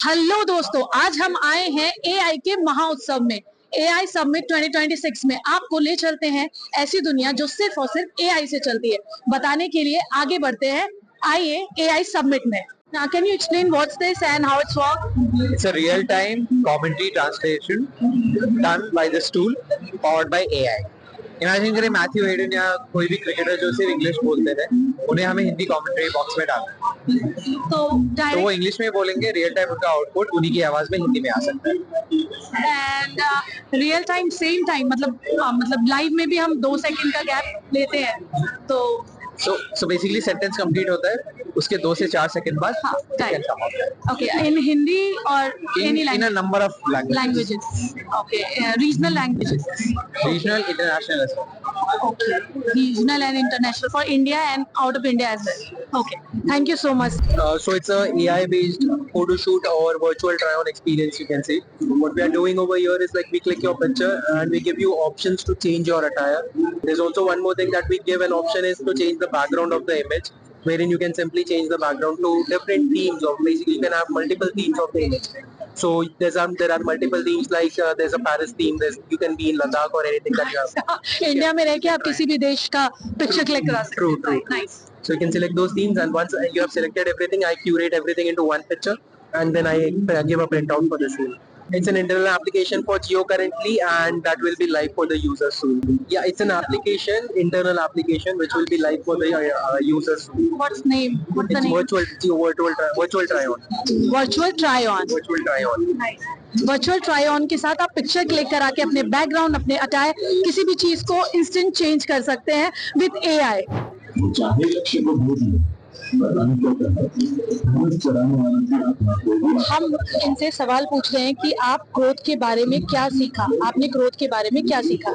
Hello दोस्तों, आज हम आए हैं एआई के महाउत्सव में। एआई समिट 2026 में आपको ले चलते हैं ऐसी दुनिया जो सिर्फ और सिर्फ एआई से चलती है। बताने के लिए आगे बढ़ते हैं, आइए एआई समिट में। Now, can you explain what's this and how it's work? It's a real-time commentary translation done by this tool powered by AI. Imagine करें मैथ्यू हेडन या कोई भी क्रिकेटर जो सिर्फ इंग्लिश बोलते थे, उन्हें हमें हिंदी कमेंट्री बॉक्स में डालना है। तो वो इंग्लिश में बोलेंगे, रियल टाइम उनका आउटपुट उन्हीं की आवाज में हिंदी में आ सकता है। And real time same time मतलब लाइव में भी हम 2 सेकंड का गैप लेते हैं। तो So basically सेंटेंस कंप्लीट होता है, उसके 2 से 4 सेकंड बाद टाइम खत्म होता है। ओके, इन हिंदी और any In a number of languages. Okay, regional languages. Regional, international as well. Okay, regional and international for India and out of India as well. Okay, thank you so much. So it's a AI based photo shoot or virtual try on experience, you can say. What we are doing over here is like we click your picture and we give you options to change your attire. There's also one more thing that we give an option is to change the background of the image, wherein you can simply change the background to different themes, or basically you can have multiple themes of the image. So there are multiple themes like there's a Paris theme, you can be in Ladakh or anything that you have. India में रह के आप किसी भी देश का picture click करा सकते हैं। True. Nice. So you can select those themes, and once you have selected everything, I curate everything into one picture, and then I give a printout for the same. It's an internal application for Jio currently, and that will be live for the users soon. Yeah, it's an application, internal application, which will be live for the users soon. What's the name? Virtual try on. Virtual try on. Virtual try on. Nice. Virtual try on के साथ आप picture click करा के अपने background, अपने attire, किसी भी चीज को इंस्टेंट चेंज कर सकते हैं विद एआई। चाहे लक्ष्य को भूल हम इनसे सवाल पूछ रहे हैं कि आप क्रोध के बारे में क्या सीखा, आपने क्रोध के बारे में क्या सीखा?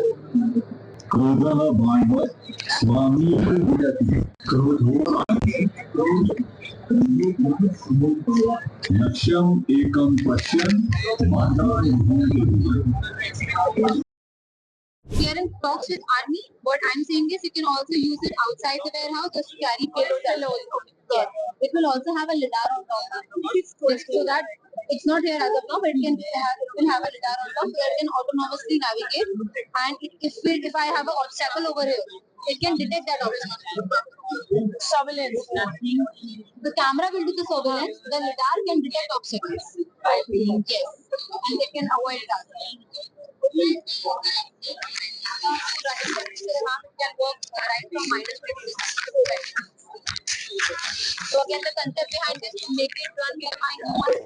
लक्ष्यम एकम पश्यन् We are in talks with army. What I'm saying is you can also use it outside the warehouse just to carry payloads alone. Yes. It will also have a lidar on top. So that it's not here as of now, but it will have a lidar on top so that it can autonomously navigate. And if I have an obstacle over here, it can detect that obstacle. Surveillance. The camera will do the surveillance. The lidar can detect obstacles. Yes. And it can avoid it as well. Can work right from -20 to So again, the concept behind this to make it run near my home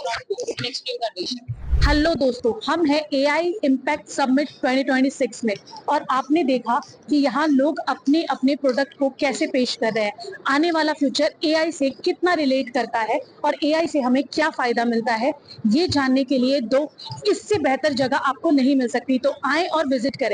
in extreme condition. Hello दोस्तों, हम हैं AI impact summit 2026 में और आपने देखा कि यहाँ लोग अपने अपने प्रोडक्ट को कैसे पेश कर रहे हैं। आने वाला फ्यूचर एआई से कितना रिलेट करता है और एआई से हमें क्या फायदा मिलता है, ये जानने के लिए इससे बेहतर जगह आपको नहीं मिल सकती। तो आएं और विजिट करें।